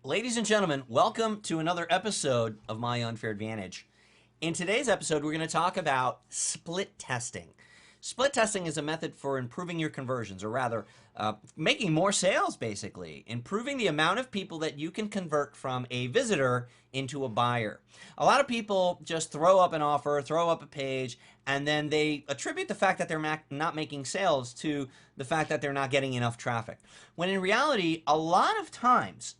Ladies and gentlemen, welcome to another episode of My Unfair Advantage. In today's episode, we're going to talk about split testing. Split testing is a method for improving your conversions, or rather, making more sales, basically. Improving the amount of people that you can convert from a visitor into a buyer. A lot of people just throw up an offer, throw up a page, and then they attribute the fact that they're not making sales to the fact that they're not getting enough traffic. When in reality, a lot of times,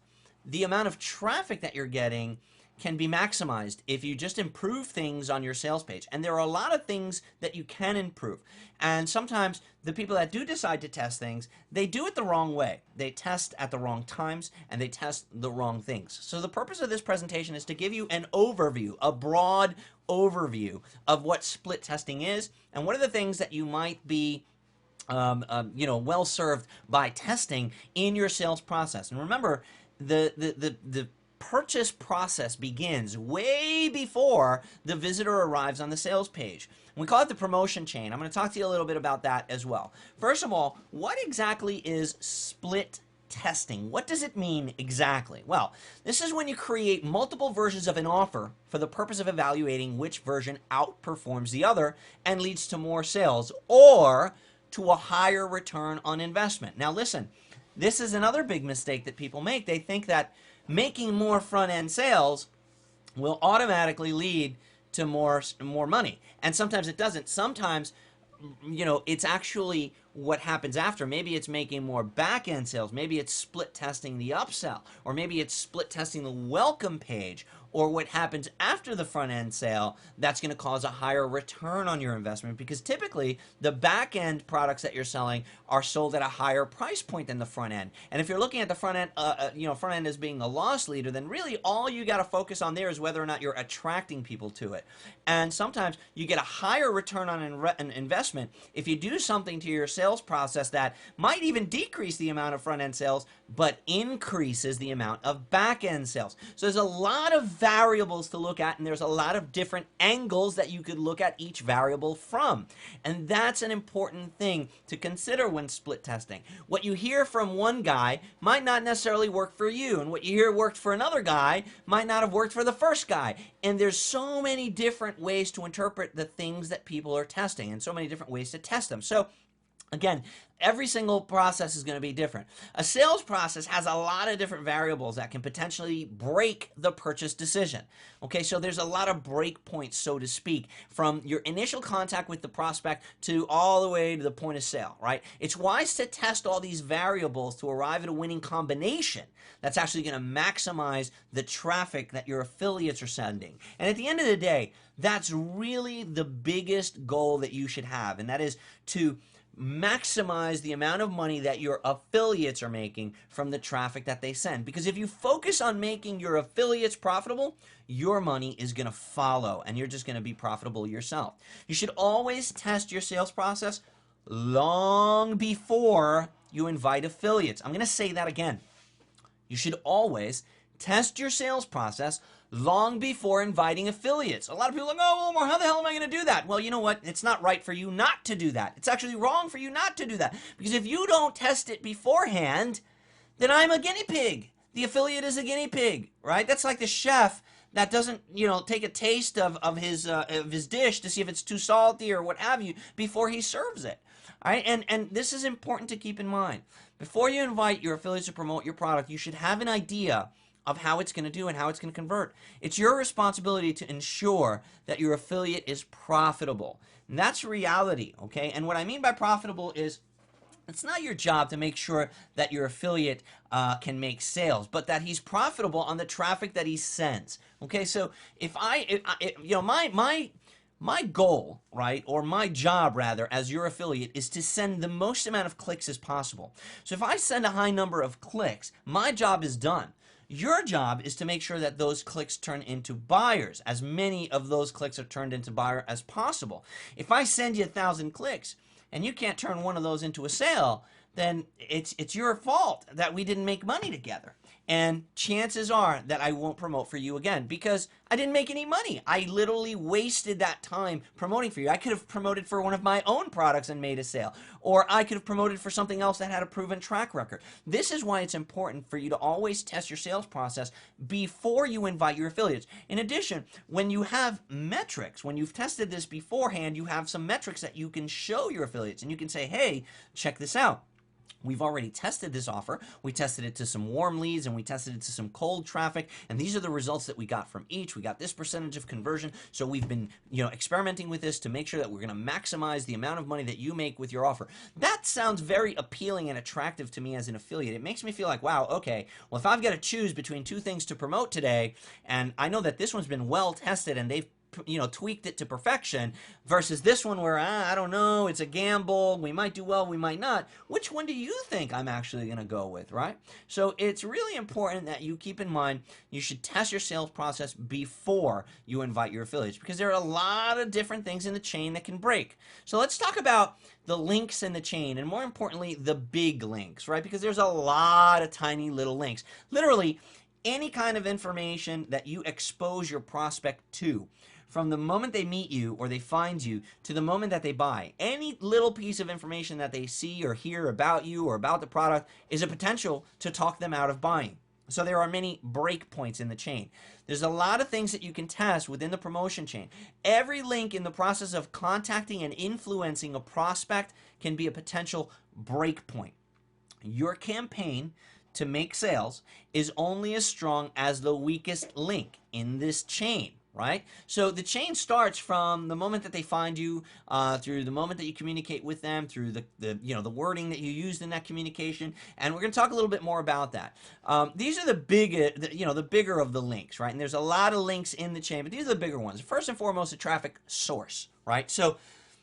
the amount of traffic that you're getting can be maximized if you just improve things on your sales page. And there are a lot of things that you can improve. And sometimes the people that do decide to test things, they do it the wrong way. They test at the wrong times and they test the wrong things. So the purpose of this presentation is to give you an overview, a broad overview of what split testing is and what are the things that you might be well served by testing in your sales process. And remember, the purchase process begins way before the visitor arrives on the sales page. We call it the promotion chain. I'm going to talk to you a little bit about that as well. First of all, what exactly is split testing? What does it mean exactly? Well, this is when you create multiple versions of an offer for the purpose of evaluating which version outperforms the other and leads to more sales or to a higher return on investment. Now listen, this is another big mistake that people make. They think that making more front-end sales will automatically lead to more money. And sometimes it doesn't. Sometimes, it's actually what happens after. Maybe it's making more back-end sales. Maybe it's split testing the upsell. Or maybe it's split testing the welcome page. Or what happens after the front-end sale, that's going to cause a higher return on your investment because typically the back-end products that you're selling are sold at a higher price point than the front end. And if you're looking at the front end as being a loss leader, then really all you got to focus on there is whether or not you're attracting people to it. And sometimes you get a higher return on an investment if you do something to your sales process that might even decrease the amount of front-end sales, but increases the amount of back-end sales. So there's a lot of variables to look at, and there's a lot of different angles that you could look at each variable from. And that's an important thing to consider when split testing. What you hear from one guy might not necessarily work for you, and what you hear worked for another guy might not have worked for the first guy. And there's so many different ways to interpret the things that people are testing, and so many different ways to test them. So again, every single process is going to be different. A sales process has a lot of different variables that can potentially break the purchase decision. Okay, so there's a lot of break points, so to speak, from your initial contact with the prospect to all the way to the point of sale, right? It's wise to test all these variables to arrive at a winning combination that's actually going to maximize the traffic that your affiliates are sending. And at the end of the day, that's really the biggest goal that you should have, and that is to maximize the amount of money that your affiliates are making from the traffic that they send. Because if you focus on making your affiliates profitable, your money is going to follow and you're just going to be profitable yourself. You should always test your sales process long before you invite affiliates. I'm going to say that again. You should always test your sales process long before inviting affiliates. A lot of people are like, oh, Omar, how the hell am I going to do that? Well, you know what? It's not right for you not to do that. It's actually wrong for you not to do that. Because if you don't test it beforehand, then I'm a guinea pig. The affiliate is a guinea pig, right? That's like the chef that doesn't, take a taste of his dish to see if it's too salty or what have you before he serves it. All right? And this is important to keep in mind. Before you invite your affiliates to promote your product, you should have an idea of how it's going to do and how it's going to convert. It's your responsibility to ensure that your affiliate is profitable. And that's reality, okay? And what I mean by profitable is it's not your job to make sure that your affiliate can make sales, but that he's profitable on the traffic that he sends. Okay, so my goal, right, or my job rather, as your affiliate is to send the most amount of clicks as possible. So if I send a high number of clicks, my job is done. Your job is to make sure that those clicks turn into buyers. As many of those clicks are turned into buyer as possible. If I send you 1,000 clicks and you can't turn one of those into a sale, then it's your fault that we didn't make money together. and chances are that I won't promote for you again because I didn't make any money. I literally wasted that time promoting for you. I could have promoted for one of my own products and made a sale, or I could have promoted for something else that had a proven track record. This is why it's important for you to always test your sales process before you invite your affiliates. In addition, when you have metrics, when you've tested this beforehand, you have some metrics that you can show your affiliates, and you can say, hey, check this out. We've already tested this offer. We tested it to some warm leads and we tested it to some cold traffic. And these are the results that we got from each. We got this percentage of conversion. So we've been, experimenting with this to make sure that we're going to maximize the amount of money that you make with your offer. That sounds very appealing and attractive to me as an affiliate. It makes me feel like, wow, okay, well, if I've got to choose between two things to promote today, and I know that this one's been well tested and they've tweaked it to perfection versus this one where, I don't know, it's a gamble, we might do well, we might not. Which one do you think I'm actually going to go with, right? So it's really important that you keep in mind you should test your sales process before you invite your affiliates because there are a lot of different things in the chain that can break. So let's talk about the links in the chain and more importantly, the big links, right? Because there's a lot of tiny little links. Literally, any kind of information that you expose your prospect to, from the moment they meet you or they find you to the moment that they buy, any little piece of information that they see or hear about you or about the product is a potential to talk them out of buying. So there are many break points in the chain. There's a lot of things that you can test within the promotion chain. Every link in the process of contacting and influencing a prospect can be a potential break point. Your campaign to make sales is only as strong as the weakest link in this chain. Right? So the chain starts from the moment that they find you, through the moment that you communicate with them, through the wording that you used in that communication, and we're going to talk a little bit more about that. These are the bigger of the links, right? And there's a lot of links in the chain, but these are the bigger ones. First and foremost, a traffic source, right? So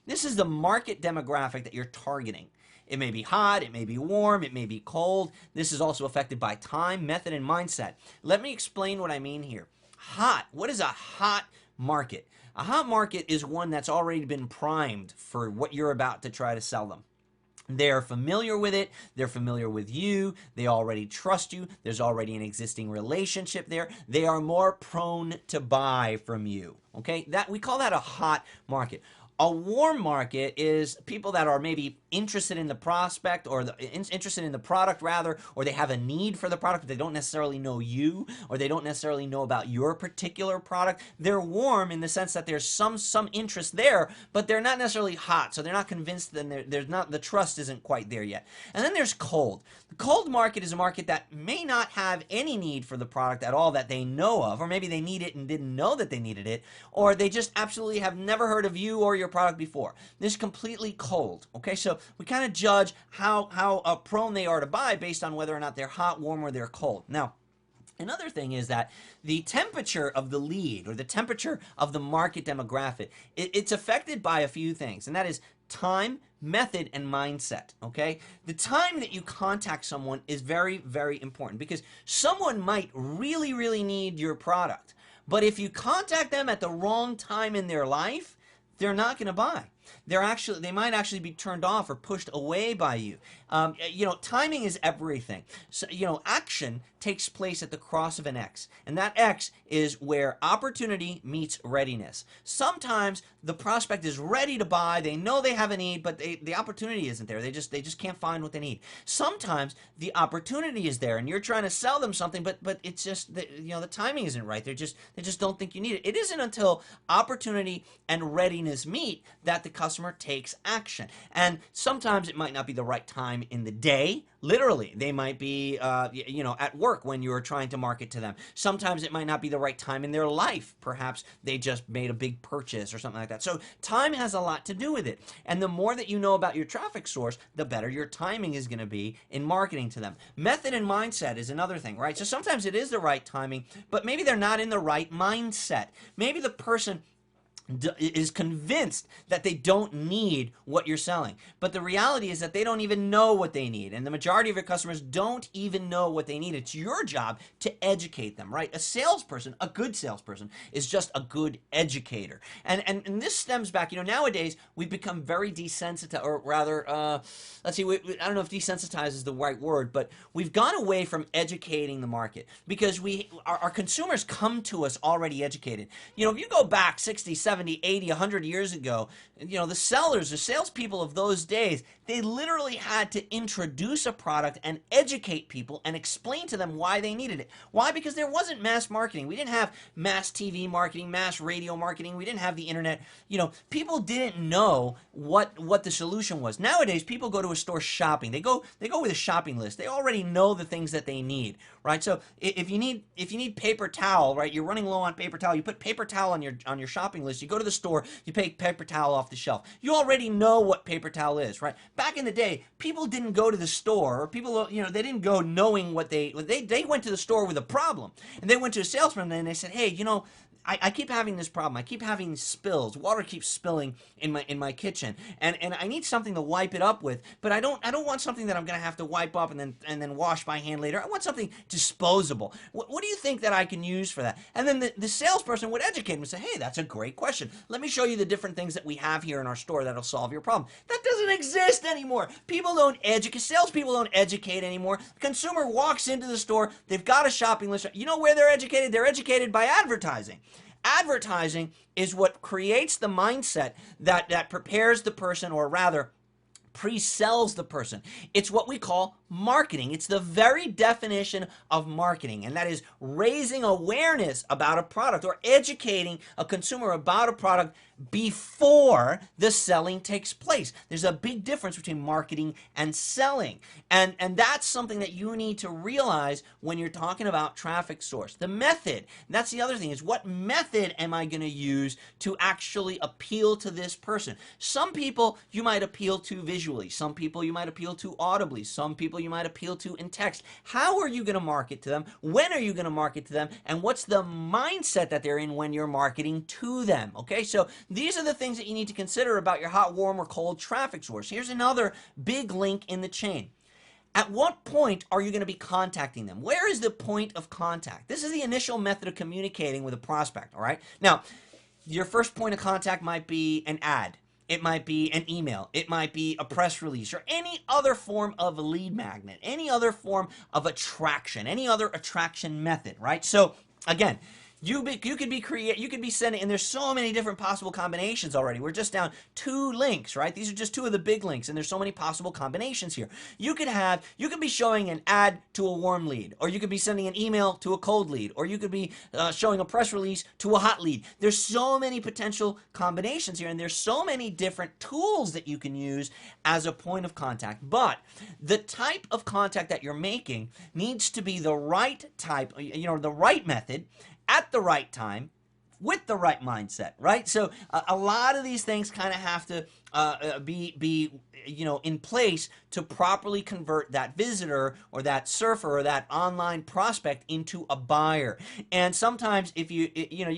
this is the market demographic that you're targeting. It may be hot, it may be warm, it may be cold. This is also affected by time, method, and mindset. Let me explain what I mean here. Hot. What is a hot market? A hot market is one that's already been primed for what you're about to try to sell them. They're familiar with it. They're familiar with you. They already trust you. There's already an existing relationship there. They are more prone to buy from you. Okay? We call that a hot market. A warm market is people that are maybe interested in the prospect or interested in the product rather, or they have a need for the product, but they don't necessarily know you, or they don't necessarily know about your particular product. They're warm in the sense that there's some interest there, but they're not necessarily hot, so they're not convinced, and the trust isn't quite there yet. And then there's cold. The cold market is a market that may not have any need for the product at all that they know of, or maybe they need it and didn't know that they needed it, or they just absolutely have never heard of you or your product before. This is completely cold. Okay, so we kind of judge how prone they are to buy based on whether or not they're hot, warm, or they're cold. Now, another thing is that the temperature of the lead or the temperature of the market demographic, it's affected by a few things, and that is time, method, and mindset. Okay, the time that you contact someone is very, very important because someone might really, really need your product, but if you contact them at the wrong time in their life, they're not going to buy. They might actually be turned off or pushed away by you. Timing is everything. So, action takes place at the cross of an X, and that X is where opportunity meets readiness. Sometimes the prospect is ready to buy, they know they have a need, but the opportunity isn't there. They just can't find what they need. Sometimes the opportunity is there, and you're trying to sell them something, but it's just the timing isn't right. They just don't think you need it. It isn't until opportunity and readiness meet that the customer takes action. And sometimes it might not be the right time in the day. Literally, they might be, at work when you're trying to market to them. Sometimes it might not be the right time in their life. Perhaps they just made a big purchase or something like that. So time has a lot to do with it. And the more that you know about your traffic source, the better your timing is going to be in marketing to them. Method and mindset is another thing, right? So sometimes it is the right timing, but maybe they're not in the right mindset. Maybe the person is convinced that they don't need what you're selling. But the reality is that they don't even know what they need. And the majority of your customers don't even know what they need. It's your job to educate them, right? A salesperson, a good salesperson, is just a good educator. And this stems back, nowadays we've become very desensitized, or rather, let's see, I don't know if desensitized is the right word, but we've gone away from educating the market because our consumers come to us already educated. If you go back 60, 70, 80, 100 years ago, the salespeople of those days, they literally had to introduce a product and educate people and explain to them why they needed it. Why? Because there wasn't mass marketing. We didn't have mass TV marketing, mass radio marketing. We didn't have the internet. People didn't know what the solution was. Nowadays, people go to a store shopping. They go with a shopping list. They already know the things that they need, right? So if you need paper towel, right, you're running low on paper towel, you put paper towel on your shopping list. You go to the store, you take paper towel off the shelf. You already know what paper towel is, right? Back in the day, people didn't go to the store, or people, they didn't go knowing what they went to the store with a problem, and they went to a salesman and they said, hey, I keep having this problem. I keep having spills. Water keeps spilling in my kitchen, and I need something to wipe it up with. But I don't want something that I'm going to have to wipe up and then wash by hand later. I want something disposable. What do you think that I can use for that? And then the salesperson would educate him and say, hey, that's a great question. Let me show you the different things that we have here in our store that'll solve your problem. That doesn't exist anymore. Salespeople don't educate anymore. The consumer walks into the store. They've got a shopping list. You know where they're educated? They're educated by advertising. Advertising is what creates the mindset that prepares the person, or rather pre-sells the person. It's what we call marketing. It's the very definition of marketing, and that is raising awareness about a product or educating a consumer about a product before the selling takes place. There's a big difference between marketing and selling, and that's something that you need to realize when you're talking about traffic source. The method, that's the other thing, is what method am I going to use to actually appeal to this person? Some people you might appeal to visually. Some people you might appeal to audibly. Some people you might appeal to in text. How are you going to market to them? When are you going to market to them? And what's the mindset that they're in when you're marketing to them? Okay, so these are the things that you need to consider about your hot, warm, or cold traffic source. Here's another big link in the chain. At what point are you going to be contacting them? Where is the point of contact? This is the initial method of communicating with a prospect, all right? Now, your first point of contact might be an ad. It might be an email. It might be a press release, or any other form of lead magnet, any other form of attraction, any other attraction method, right? So again, you could be sending, and there's so many different possible combinations already. We're just down 2 links, right? These are just 2 of the big links, and there's so many possible combinations here. You could be showing an ad to a warm lead, or you could be sending an email to a cold lead, or you could be showing a press release to a hot lead. There's so many potential combinations here, and there's so many different tools that you can use as a point of contact. But the type of contact that you're making needs to be the right type, the right method, at the right time, with the right mindset, right? So a lot of these things kind of have to be in place to properly convert that visitor or that surfer or that online prospect into a buyer. And sometimes if you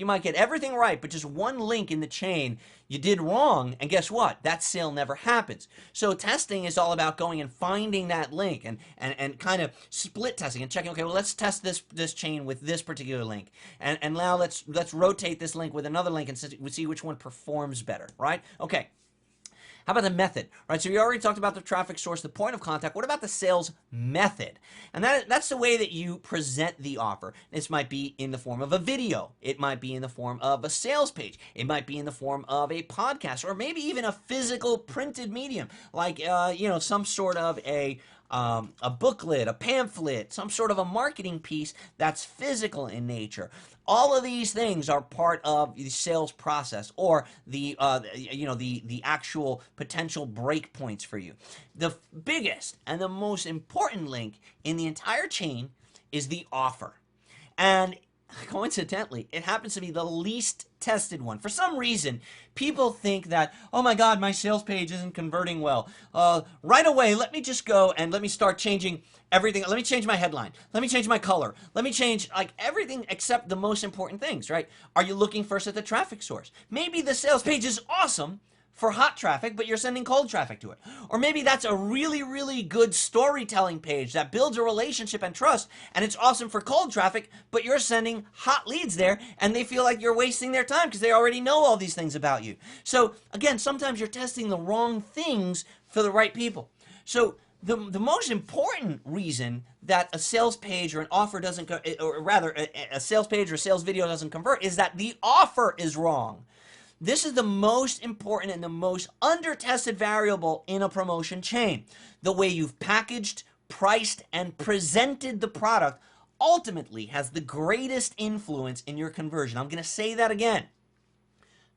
might get everything right, but just one link in the chain you did wrong, and guess what? That sale never happens. So testing is all about going and finding that link and kind of split testing and checking, okay, well, let's test this chain with this particular link. And now let's rotate this link with another link and see which one performs better, right? Okay. How about the method? Right, so we already talked about the traffic source, the point of contact. What about the sales method? And that's the way that you present the offer. This might be in the form of a video. It might be in the form of a sales page. It might be in the form of a podcast, or maybe even a physical printed medium, like some sort of a booklet, a pamphlet, some sort of a marketing piece that's physical in nature. All of these things are part of the sales process, or the actual potential break points for you. The biggest and the most important link in the entire chain is the offer. And coincidentally, it happens to be the least tested one. For some reason, people think that, oh my God, my sales page isn't converting well. Right away, let me just go and let me start changing everything. Let me change my headline. Let me change my color. Let me change like everything except the most important things, right? Are you looking first at the traffic source? Maybe the sales page is awesome for hot traffic, but you're sending cold traffic to it. Or maybe that's a really, really good storytelling page that builds a relationship and trust, and it's awesome for cold traffic, but you're sending hot leads there, and they feel like you're wasting their time because they already know all these things about you. So again, sometimes you're testing the wrong things for the right people. So the most important reason that a sales page or an offer doesn't, or rather a sales page or a sales video doesn't convert is that the offer is wrong. This is the most important and the most under-tested variable in a promotion chain. The way you've packaged, priced, and presented the product ultimately has the greatest influence in your conversion. I'm going to say that again.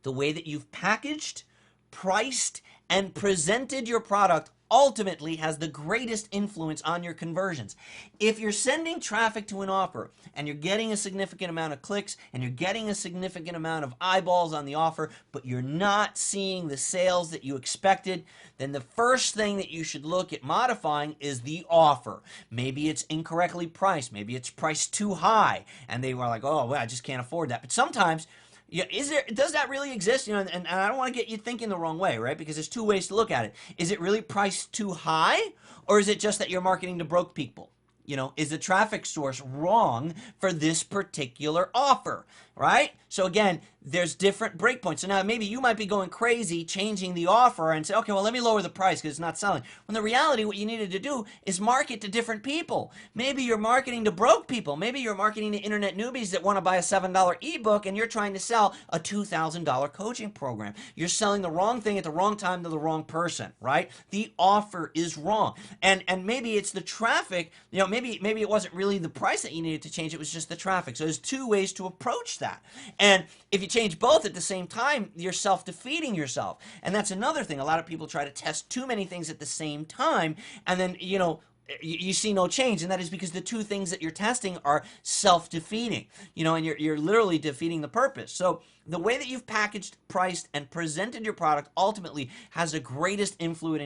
The way that you've packaged, priced, and presented your product ultimately has the greatest influence on your conversions. If you're sending traffic to an offer and you're getting a significant amount of clicks and you're getting a significant amount of eyeballs on the offer, but you're not seeing the sales that you expected, then the first thing that you should look at modifying is the offer. Maybe it's incorrectly priced. Maybe it's priced too high and they were like, oh, well, I just can't afford that. But sometimes, yeah, does that really exist? You know, and I don't want to get you thinking the wrong way, right? Because there's two ways to look at it. Is it really priced too high, or is it just that you're marketing to broke people? You know, is the traffic source wrong for this particular offer, right? So again, there's different breakpoints. So now maybe you might be going crazy changing the offer and say, okay, well, let me lower the price because it's not selling. When the reality, what you needed to do is market to different people. Maybe you're marketing to broke people. Maybe you're marketing to internet newbies that want to buy a $7 ebook and you're trying to sell a $2,000 coaching program. You're selling the wrong thing at the wrong time to the wrong person, right? The offer is wrong. And maybe it's the traffic, you know, maybe it wasn't really the price that you needed to change, it was just the traffic. So there's two ways to approach that. And if you change both at the same time, you're self-defeating yourself. And that's another thing. A lot of people try to test too many things at the same time, and then, you know, you see no change, and that is because the two things that you're testing are self-defeating, you know, and you're literally defeating the purpose. So the way that you've packaged, priced, and presented your product ultimately has the greatest influence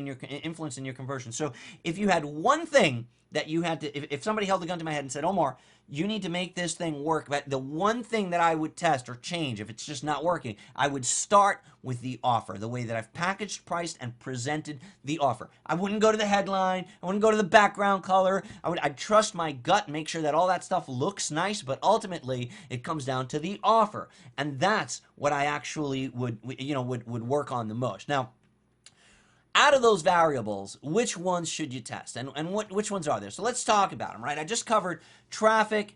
in your conversion. So if you had one thing that you had to, if somebody held a gun to my head and said, Omar, you need to make this thing work, but the one thing that I would test or change if it's just not working, I would start with the offer, the way that I've packaged, priced, and presented the offer. I wouldn't go to the headline. I wouldn't go to the background color. I'd trust my gut and make sure that all that stuff looks nice, but ultimately it comes down to the offer. And that's what I actually would work on the most. Now, out of those variables, which ones should you test, and which ones are there? So let's talk about them, right? I just covered traffic,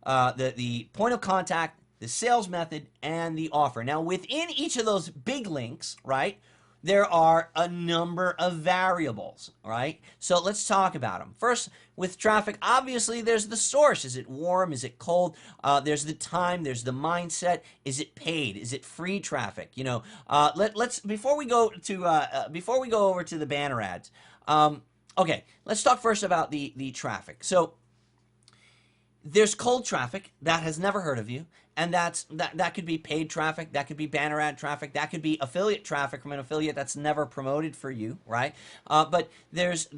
the point of contact, the sales method, and the offer. Now, within each of those big links, right, there are a number of variables, right? So let's talk about them. First, with traffic, obviously there's the source. Is it warm? Is it cold? There's the time. There's the mindset. Is it paid? Is it free traffic? You know, let's before we go over to the banner ads. Okay, let's talk first about the traffic. So there's cold traffic that has never heard of you, and that could be paid traffic, that could be banner ad traffic, that could be affiliate traffic from an affiliate that's never promoted for you, right? But there's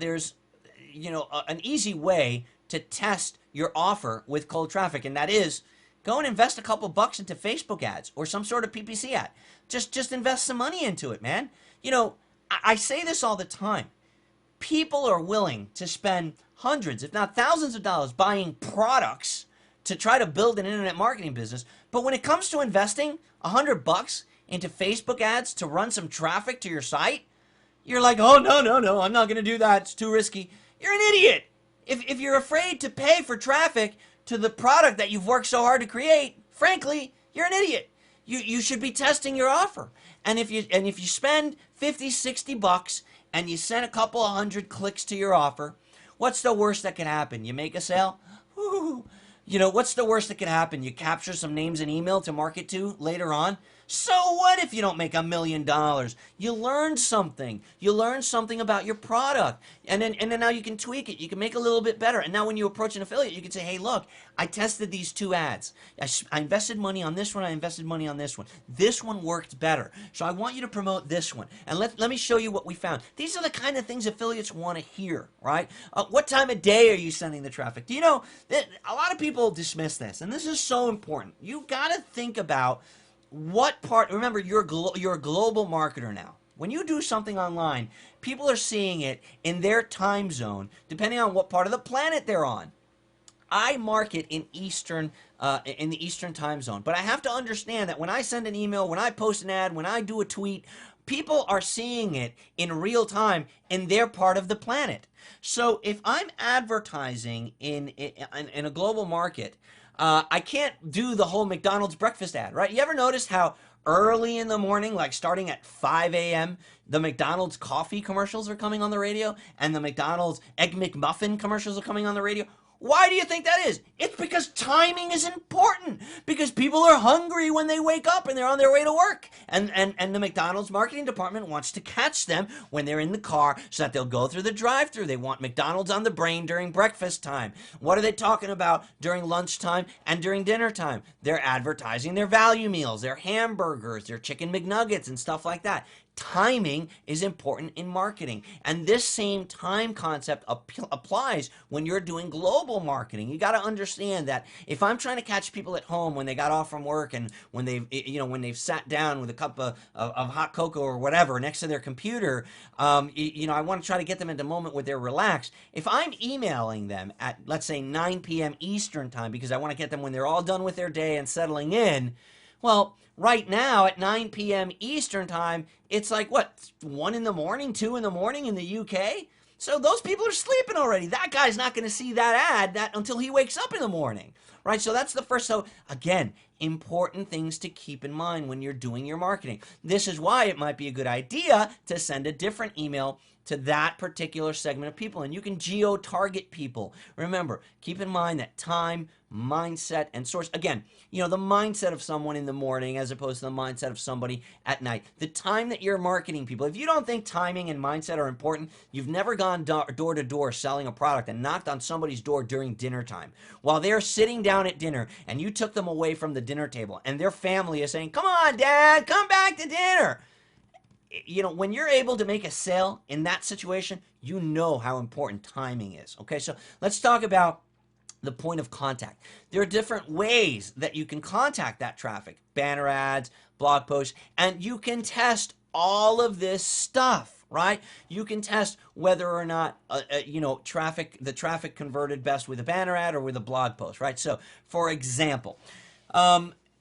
you know, an easy way to test your offer with cold traffic, and that is go and invest a couple bucks into Facebook ads or some sort of PPC ad. Just invest some money into it, man. You know, I say this all the time. People are willing to spend hundreds, if not thousands of dollars buying products to try to build an internet marketing business. But when it comes to investing $100 into Facebook ads to run some traffic to your site, you're like, oh, no, I'm not going to do that. It's too risky. You're an idiot. If you're afraid to pay for traffic to the product that you've worked so hard to create, frankly, you're an idiot. You should be testing your offer. And if you spend 50, 60 bucks and you send a couple of hundred clicks to your offer, what's the worst that can happen? You make a sale? Woo. You know, what's the worst that could happen? You capture some names and email to market to later on? So what if you don't make $1 million? You learned something. You learned something about your product. And then now you can tweak it. You can make it a little bit better. And now when you approach an affiliate, you can say, hey, look, I tested these two ads. I invested money on this one. I invested money on this one. This one worked better. So I want you to promote this one. And let me show you what we found. These are the kind of things affiliates want to hear, right? What time of day are you sending the traffic? Do you know that a lot of people dismiss this? And this is so important. You got to think about what part. Remember, you're a global marketer now. When you do something online, people are seeing it in their time zone, depending on what part of the planet they're on. I market in the Eastern time zone, but I have to understand that when I send an email, when I post an ad, when I do a tweet, people are seeing it in real time in their part of the planet. So if I'm advertising in a global market, I can't do the whole McDonald's breakfast ad, right? You ever notice how early in the morning, like starting at 5 a.m., the McDonald's coffee commercials are coming on the radio and the McDonald's Egg McMuffin commercials are coming on the radio? Why do you think that is? It's because timing is important. Because people are hungry when they wake up and they're on their way to work. And the McDonald's marketing department wants to catch them when they're in the car so that they'll go through the drive-thru. They want McDonald's on the brain during breakfast time. What are they talking about during lunchtime and during dinner time? They're advertising their value meals, their hamburgers, their chicken McNuggets and stuff like that. Timing is important in marketing, and this same time concept applies when you're doing global marketing. You got to understand that if I'm trying to catch people at home when they got off from work and when they've sat down with a cup of hot cocoa or whatever next to their computer, I want to try to get them into a moment where they're relaxed. If I'm emailing them at, let's say, 9 p.m. Eastern time because I want to get them when they're all done with their day and settling in, well, right now at 9 p.m. Eastern time, it's like, what, 1 in the morning, 2 in the morning in the UK? So those people are sleeping already. That guy's not going to see that ad until he wakes up in the morning, right? So that's the first. So again, important things to keep in mind when you're doing your marketing. This is why it might be a good idea to send a different email to that particular segment of people, and you can geo-target people. Remember, keep in mind that time, mindset, and source. Again, the mindset of someone in the morning as opposed to the mindset of somebody at night. The time that you're marketing people. If you don't think timing and mindset are important, you've never gone door to door selling a product and knocked on somebody's door during dinner time while they're sitting down at dinner, and you took them away from the dinner table, and their family is saying, "Come on, Dad, come back to dinner." When you're able to make a sale in that situation, you know how important timing is. Okay, so let's talk about the point of contact. There are different ways that you can contact that traffic. Banner ads, blog posts, and you can test all of this stuff, right? You can test whether or not, the traffic converted best with a banner ad or with a blog post, right? So, for example,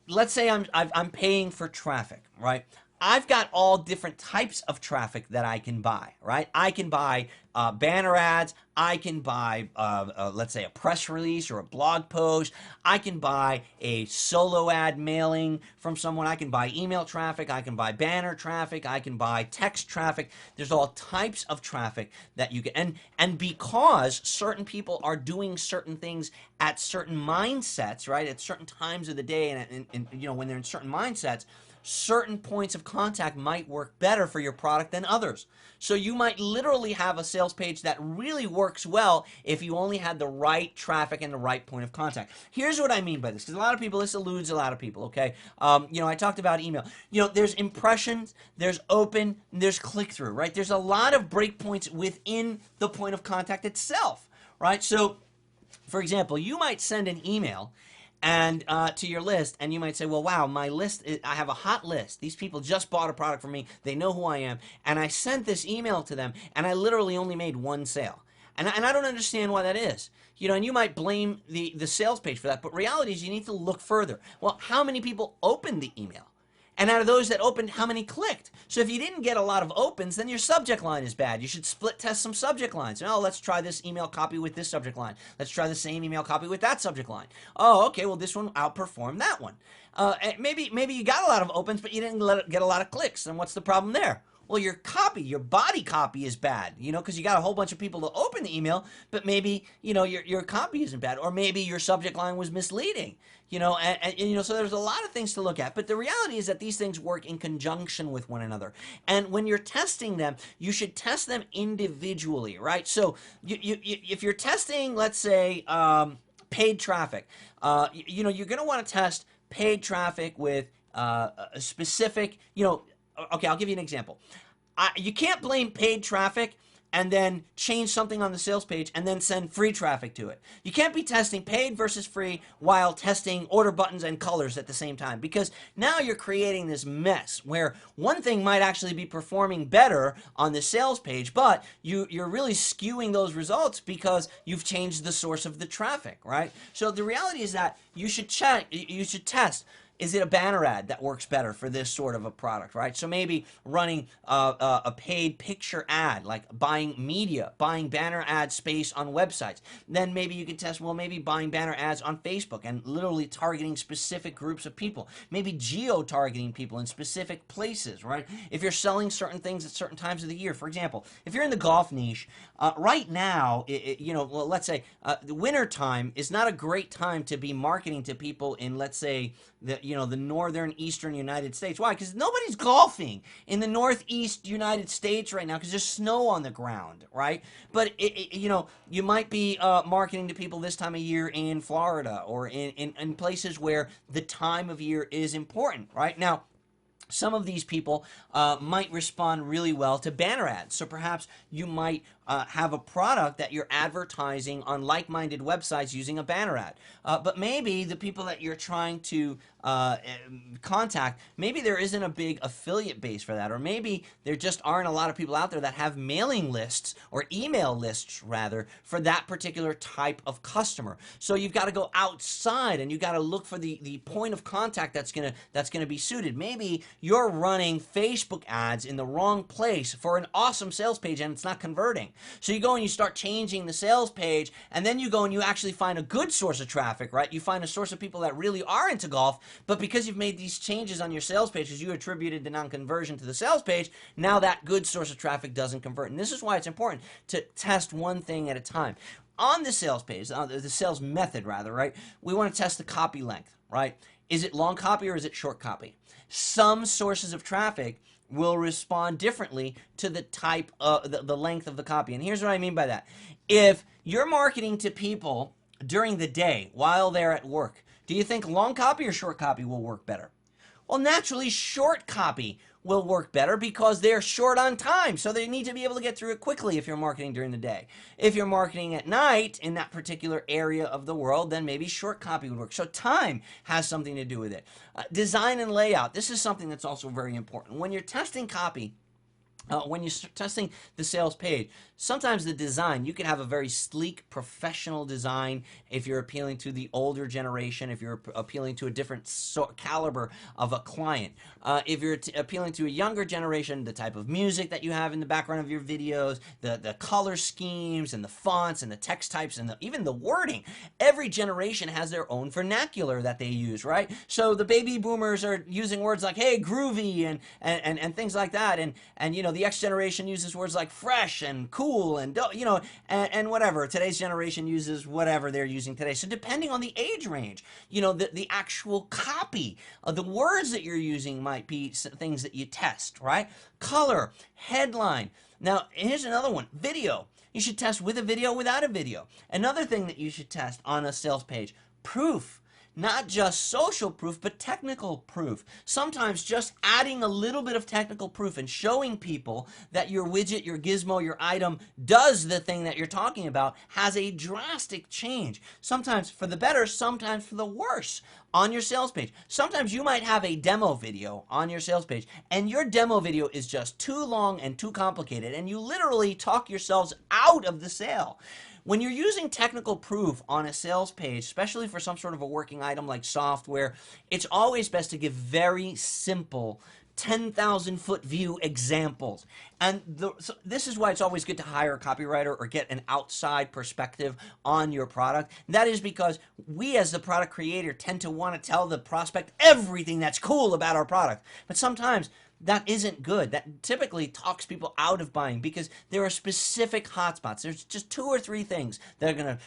let's say I'm paying for traffic, right? I've got all different types of traffic that I can buy, right? I can buy banner ads. I can buy, let's say, a press release or a blog post. I can buy a solo ad mailing from someone. I can buy email traffic. I can buy banner traffic. I can buy text traffic. There's all types of traffic that you can, and because certain people are doing certain things at certain mindsets, right? At certain times of the day, and when they're in certain mindsets, certain points of contact might work better for your product than others. So you might literally have a sales page that really works well if you only had the right traffic and the right point of contact. Here's what I mean by this, because a lot of people, this eludes a lot of people, okay? I talked about email. There's impressions, there's open, there's click-through, right? There's a lot of breakpoints within the point of contact itself, right? So, for example, you might send an email and to your list, and you might say, well, wow, my list, I have a hot list. These people just bought a product from me. They know who I am. And I sent this email to them, and I literally only made one sale. And I don't understand why that is. And you might blame the sales page for that, but reality is you need to look further. Well, how many people opened the email? And out of those that opened, how many clicked? So if you didn't get a lot of opens, then your subject line is bad. You should split test some subject lines. Oh, let's try this email copy with this subject line. Let's try the same email copy with that subject line. Oh, okay, well, this one outperformed that one. Maybe you got a lot of opens, but you didn't get a lot of clicks. Then what's the problem there? Well, your copy, your body copy is bad, because you got a whole bunch of people to open the email, but maybe, your copy isn't bad, or maybe your subject line was misleading, so there's a lot of things to look at. But the reality is that these things work in conjunction with one another. And when you're testing them, you should test them individually, right? So if you're testing, let's say, paid traffic, you're going to want to test paid traffic with a specific, okay, I'll give you an example. You can't blame paid traffic and then change something on the sales page and then send free traffic to it. You can't be testing paid versus free while testing order buttons and colors at the same time, because now you're creating this mess where one thing might actually be performing better on the sales page, but you're really skewing those results because you've changed the source of the traffic, right? So the reality is that you should test. Is it a banner ad that works better for this sort of a product, right? So maybe running a paid picture ad, like buying media, buying banner ad space on websites. Then maybe you can test, well, maybe buying banner ads on Facebook and literally targeting specific groups of people. Maybe geo-targeting people in specific places, right? If you're selling certain things at certain times of the year. For example, if you're in the golf niche, right now, well, let's say the winter time is not a great time to be marketing to people in, let's say, the northern eastern United States. Why? Because nobody's golfing in the northeast United States right now because there's snow on the ground, right? But you might be marketing to people this time of year in Florida or in places where the time of year is important, right? Now, some of these people might respond really well to banner ads. So perhaps you might have a product that you're advertising on like-minded websites using a banner ad. But maybe the people that you're trying to contact, maybe there isn't a big affiliate base for that, or maybe there just aren't a lot of people out there that have mailing lists or email lists rather for that particular type of customer. So you've got to go outside and you got to look for the point of contact that's gonna be suited. Maybe you're running Facebook ads in the wrong place for an awesome sales page and it's not converting. So you go and you start changing the sales page, and then you go and you actually find a good source of traffic, right? You find a source of people that really are into golf, but because you've made these changes on your sales page, because you attributed the non-conversion to the sales page, now that good source of traffic doesn't convert. And this is why it's important to test one thing at a time. On the sales page, the sales method rather, right? We want to test the copy length, right? Is it long copy or is it short copy? Some sources of traffic will respond differently to the type of the length of the copy. And here's what I mean by that. If you're marketing to people during the day while they're at work, do you think long copy or short copy will work better? Well, naturally, short copy will work better because they're short on time, so they need to be able to get through it quickly if you're marketing during the day. If you're marketing at night in that particular area of the world, then maybe short copy would work. So time has something to do with it. Design and layout. This is something that's also very important. When you're testing copy, when you're testing the sales page, sometimes the design, you can have a very sleek, professional design if you're appealing to the older generation, if you're appealing to a different caliber of a client. If you're appealing to a younger generation, the type of music that you have in the background of your videos, the color schemes and the fonts and the text types and even the wording. Every generation has their own vernacular that they use, right? So the baby boomers are using words like, hey, groovy and things like that. And the X generation uses words like fresh and cool and whatever. Today's generation uses whatever they're using today. So depending on the age range, the actual copy of the words that you're using might be things that you test, right? Color, headline. Now, here's another one, video. You should test with a video, without a video. Another thing that you should test on a sales page, proof. Not just social proof, but technical proof. Sometimes just adding a little bit of technical proof and showing people that your widget, your gizmo, your item does the thing that you're talking about has a drastic change. Sometimes for the better, sometimes for the worse on your sales page. Sometimes you might have a demo video on your sales page and your demo video is just too long and too complicated and you literally talk yourselves out of the sale. When you're using technical proof on a sales page, especially for some sort of a working item like software, it's always best to give very simple 10,000-foot view examples. And so this is why it's always good to hire a copywriter or get an outside perspective on your product. That is because we as the product creator tend to want to tell the prospect everything that's cool about our product. But sometimes that isn't good. That typically talks people out of buying because there are specific hotspots. There's just 2 or 3 things that are going to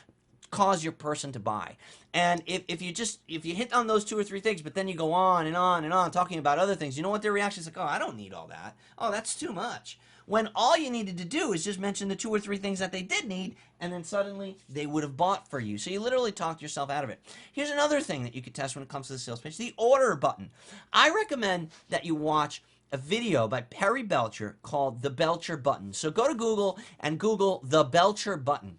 cause your person to buy. And if you hit on those 2 or 3 things, but then you go on and on and on talking about other things, you know what their reaction is like? Oh, I don't need all that. Oh, that's too much. When all you needed to do is just mention the 2 or 3 things that they did need, and then suddenly they would have bought for you. So you literally talked yourself out of it. Here's another thing that you could test when it comes to the sales page, the order button. I recommend that you watch a video by Perry Belcher called The Belcher Button. So go to Google and Google The Belcher Button.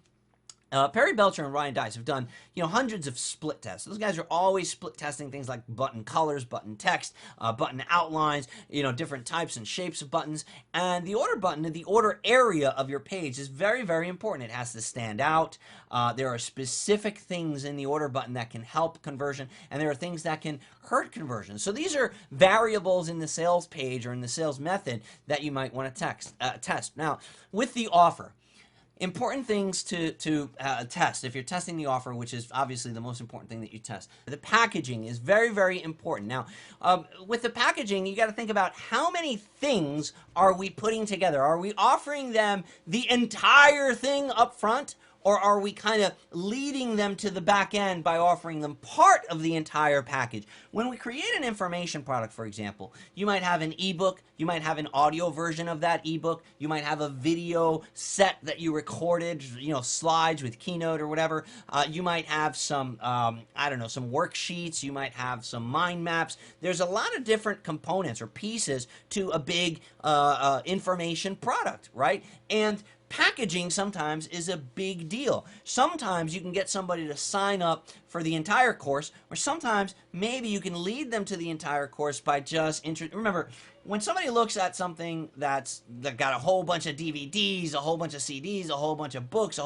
Perry Belcher and Ryan Dice have done, hundreds of split tests. Those guys are always split testing things like button colors, button text, button outlines, different types and shapes of buttons. And the order button, the order area of your page is very, very important. It has to stand out. There are specific things in the order button that can help conversion, and there are things that can hurt conversion. So these are variables in the sales page or in the sales method that you might want to test. Now, with the offer, important things to test if you're testing the offer, which is obviously the most important thing that you test. The packaging is very, very important. Now, with the packaging, you got to think about how many things are we putting together? Are we offering them the entire thing up front? Or are we kind of leading them to the back end by offering them part of the entire package? When we create an information product, for example, you might have an ebook, you might have an audio version of that ebook, you might have a video set that you recorded, slides with Keynote or whatever. You might have some, some worksheets, you might have some mind maps. There's a lot of different components or pieces to a big information product, right? And packaging sometimes is a big deal. Sometimes you can get somebody to sign up for the entire course, or sometimes maybe you can lead them to the entire course by just remember, when somebody looks at something that got a whole bunch of DVDs, a whole bunch of CDs, a whole bunch of books,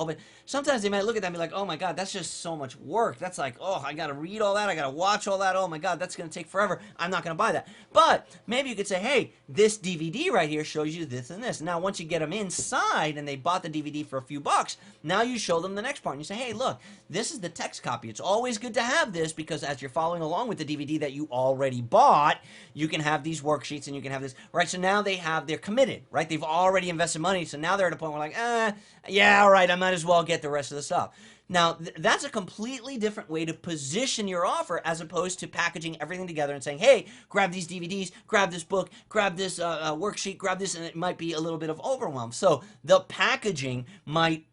sometimes they might look at that and be like, oh my God, that's just so much work. That's like, oh, I got to read all that. I got to watch all that. Oh my God, that's going to take forever. I'm not going to buy that. But maybe you could say, hey, this DVD right here shows you this and this. Now, once you get them inside and they bought the DVD for a few bucks, now you show them the next part and you say, hey, look, this is the text copy. It's always good to have this because as you're following along with the DVD that you already bought, you can have these worksheets and you can have this, right? So now they're committed, right? They've already invested money. So now they're at a point where like, yeah, all right, I might as well get the rest of the stuff. Now, that's a completely different way to position your offer as opposed to packaging everything together and saying, hey, grab these DVDs, grab this book, grab this worksheet, grab this, and it might be a little bit of overwhelm. So the packaging might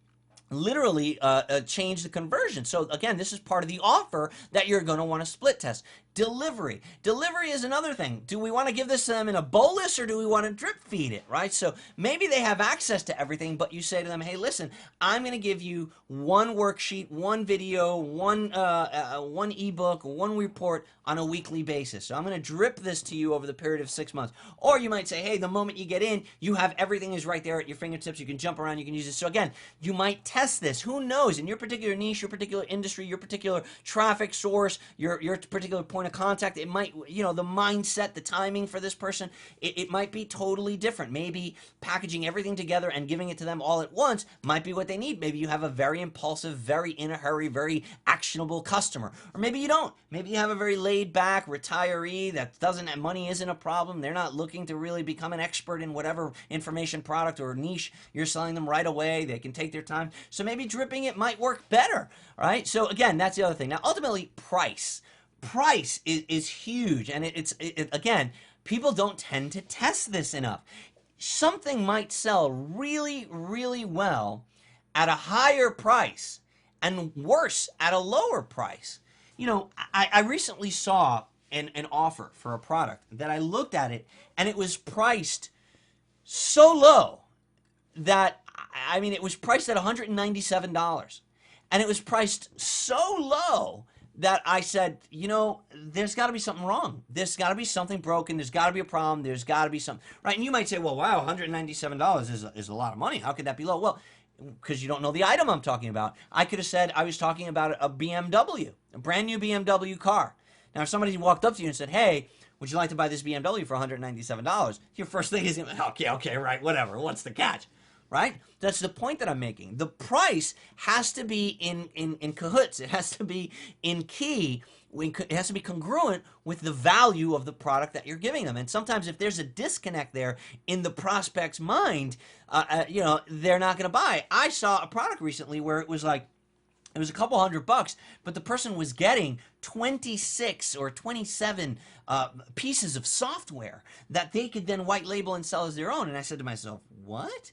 literally change the conversion. So again, this is part of the offer that you're going to want to split test. Delivery. Delivery is another thing. Do we want to give this to them in a bolus or do we want to drip feed it, right? So maybe they have access to everything, but you say to them, hey, listen, I'm going to give you one worksheet, one video, one ebook, one report on a weekly basis. So I'm going to drip this to you over the period of 6 months. Or you might say, hey, the moment you get in, you have everything is right there at your fingertips. You can jump around, you can use it. So again, you might test this. Who knows? In your particular niche, your particular industry, your particular traffic source, your particular point of contact, it might, the mindset, the timing for this person, it might be totally different. Maybe packaging everything together and giving it to them all at once might be what they need. Maybe you have a very impulsive, very in a hurry, very actionable customer. Or maybe you don't. Maybe you have a very laid back retiree that money isn't a problem. They're not looking to really become an expert in whatever information product or niche you're selling them right away. They can take their time. So maybe dripping it might work better, right? So again, that's the other thing. Now, ultimately, price. Price is huge, and again, people don't tend to test this enough. Something might sell really, really well at a higher price and worse at a lower price. I recently saw an offer for a product that I looked at it, and it was priced so low that, it was priced at $197, and it was priced so low that I said, there's got to be something wrong. There's got to be something broken. There's got to be a problem. There's got to be something, right? And you might say, well, wow, $197 is a lot of money. How could that be low? Well, because you don't know the item I'm talking about. I could have said I was talking about a BMW, a brand new BMW car. Now, if somebody walked up to you and said, hey, would you like to buy this BMW for $197? Your first thing is, okay, right, whatever. What's the catch? Right? That's the point that I'm making. The price has to be in cahoots. It has to be in key it has to be congruent with the value of the product that you're giving them. And sometimes if there's a disconnect there in the prospect's mind, they're not going to buy. I saw a product recently where it was a couple $100, but the person was getting 26 or 27 pieces of software that they could then white label and sell as their own. And I said to myself, what?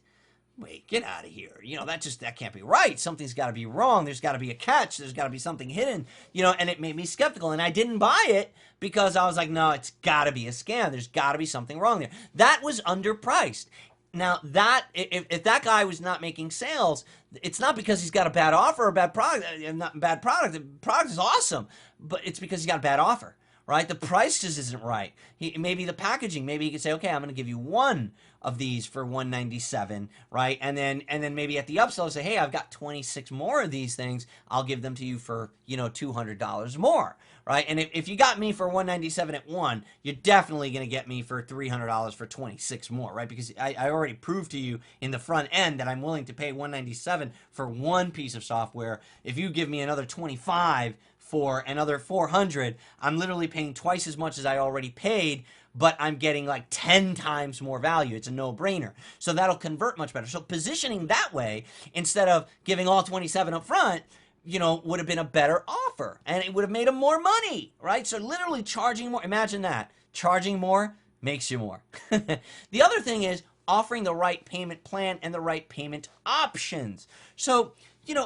Wait, get out of here. That can't be right. Something's got to be wrong. There's got to be a catch. There's got to be something hidden, and it made me skeptical. And I didn't buy it because I was like, no, it's got to be a scam. There's got to be something wrong there. That was underpriced. Now, if that guy was not making sales, it's not because he's got a bad offer or a bad product. Not bad product. The product is awesome, but it's because he's got a bad offer, right? The price just isn't right. Maybe the packaging. Maybe he could say, okay, I'm going to give you one of these for $197, right? And then maybe at the upsell say, hey, I've got 26 more of these things. I'll give them to you for $200 more, right? And if you got me for $197 at one, you're definitely going to get me for $300 for 26 more, right? Because I already proved to you in the front end that I'm willing to pay $197 for one piece of software. If you give me another 25 for another 400, I'm literally paying twice as much as I already paid, but I'm getting like 10 times more value. It's a no-brainer. So that'll convert much better. So positioning that way, instead of giving all 27 up front, would have been a better offer. And it would have made them more money, right? So literally charging more. Imagine that. Charging more makes you more. The other thing is offering the right payment plan and the right payment options. So,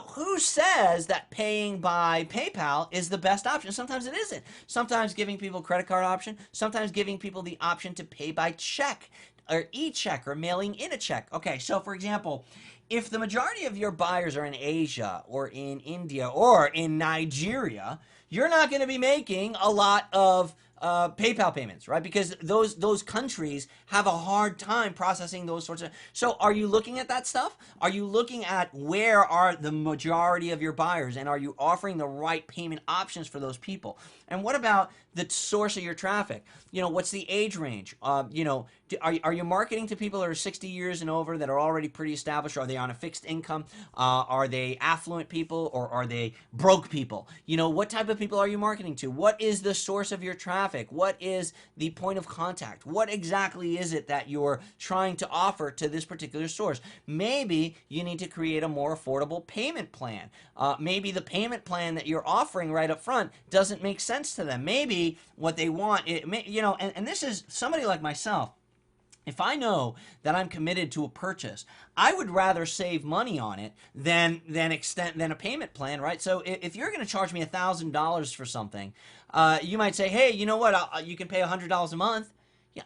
who says that paying by PayPal is the best option? Sometimes it isn't. Sometimes giving people a credit card option, sometimes giving people the option to pay by check or e-check or mailing in a check. Okay, so for example, if the majority of your buyers are in Asia or in India or in Nigeria, you're not going to be making a lot of PayPal payments, right? Because those countries have a hard time processing those sorts of. So are you looking at that stuff? Are you looking at where are the majority of your buyers, and are you offering the right payment options for those people? And what about the source of your traffic? What's the age range? Are you marketing to people that are 60 years and over that are already pretty established? Are they on a fixed income? Are they affluent people, or are they broke people? What type of people are you marketing to? What is the source of your traffic? What is the point of contact? What exactly is it that you're trying to offer to this particular source? Maybe you need to create a more affordable payment plan. Maybe the payment plan that you're offering right up front doesn't make sense to them. Maybe what they want, and this is somebody like myself. If I know that I'm committed to a purchase, I would rather save money on it than a payment plan, right? So if you're going to charge me $1,000 for something, you might say, hey, you know what? You can pay $100 a month. Yeah,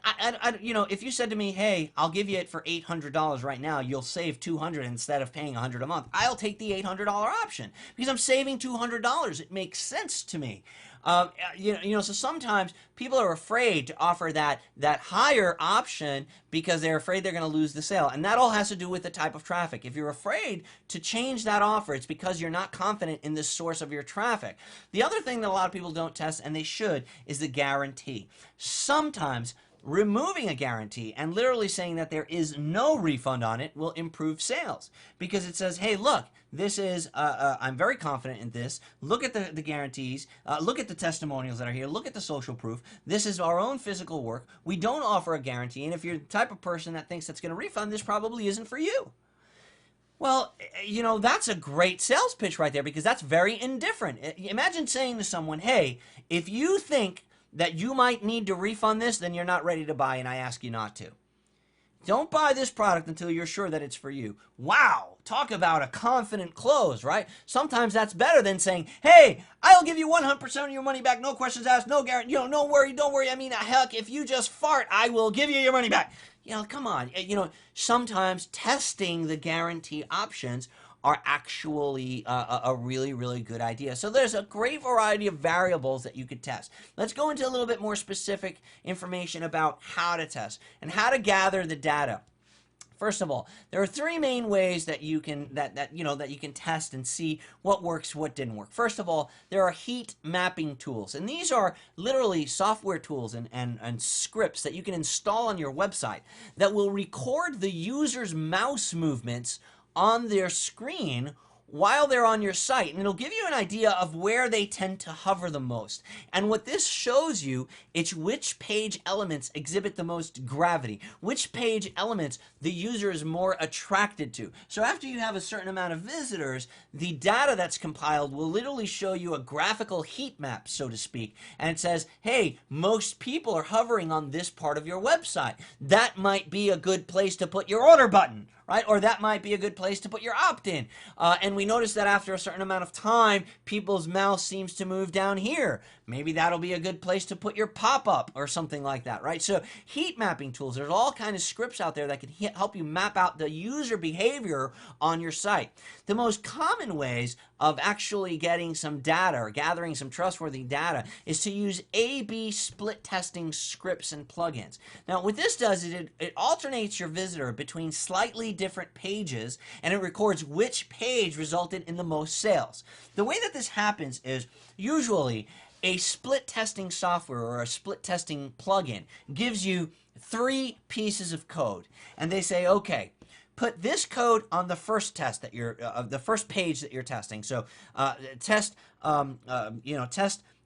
if you said to me, hey, I'll give you it for $800 right now, you'll save $200 instead of paying $100 a month. I'll take the $800 option because I'm saving $200. It makes sense to me. So sometimes people are afraid to offer that higher option because they're afraid they're going to lose the sale. And that all has to do with the type of traffic. If you're afraid to change that offer, it's because you're not confident in the source of your traffic. The other thing that a lot of people don't test, and they should, is the guarantee. Sometimes removing a guarantee and literally saying that there is no refund on it will improve sales, because it says, hey, look, this is, I'm very confident in this. Look at the guarantees. Look at the testimonials that are here. Look at the social proof. This is our own physical work. We don't offer a guarantee. And if you're the type of person that thinks that's going to refund, this probably isn't for you. Well, that's a great sales pitch right there, because that's very indifferent. Imagine saying to someone, hey, if you think that you might need to refund this, then you're not ready to buy, and I ask you not to. Don't buy this product until you're sure that it's for you. Wow, talk about a confident close, right? Sometimes that's better than saying, hey, I'll give you 100% of your money back, no questions asked, no guarantee, no worry, don't worry. I mean, heck, if you just fart, I will give you your money back. Come on. Sometimes testing the guarantee options are actually a really, really good idea. So there's a great variety of variables that you could test. Let's go into a little bit more specific information about how to test and how to gather the data. First of all, there are three main ways that you can that you can test and see what works, what didn't work. First of all, there are heat mapping tools, and these are literally software tools and scripts that you can install on your website that will record the user's mouse movements on their screen while they're on your site, and it'll give you an idea of where they tend to hover the most. And what this shows you is which page elements exhibit the most gravity, which page elements the user is more attracted to. So after you have a certain amount of visitors, the data that's compiled will literally show you a graphical heat map, so to speak, and it says, hey, most people are hovering on this part of your website. That might be a good place to put your order button, right? Or that might be a good place to put your opt-in. And we notice that after a certain amount of time, people's mouse seems to move down here. Maybe that'll be a good place to put your pop-up or something like that, right? So heat mapping tools, there's all kinds of scripts out there that can help you map out the user behavior on your site. The most common ways of actually getting some data or gathering some trustworthy data is to use A/B split testing scripts and plugins. Now, what this does is it alternates your visitor between slightly different pages, and it records which page resulted in the most sales. The way that this happens is usually a split testing software or a split testing plugin gives you 3 pieces of code, and they say, okay, put this code on the first test that you're, the first page that you're testing. So test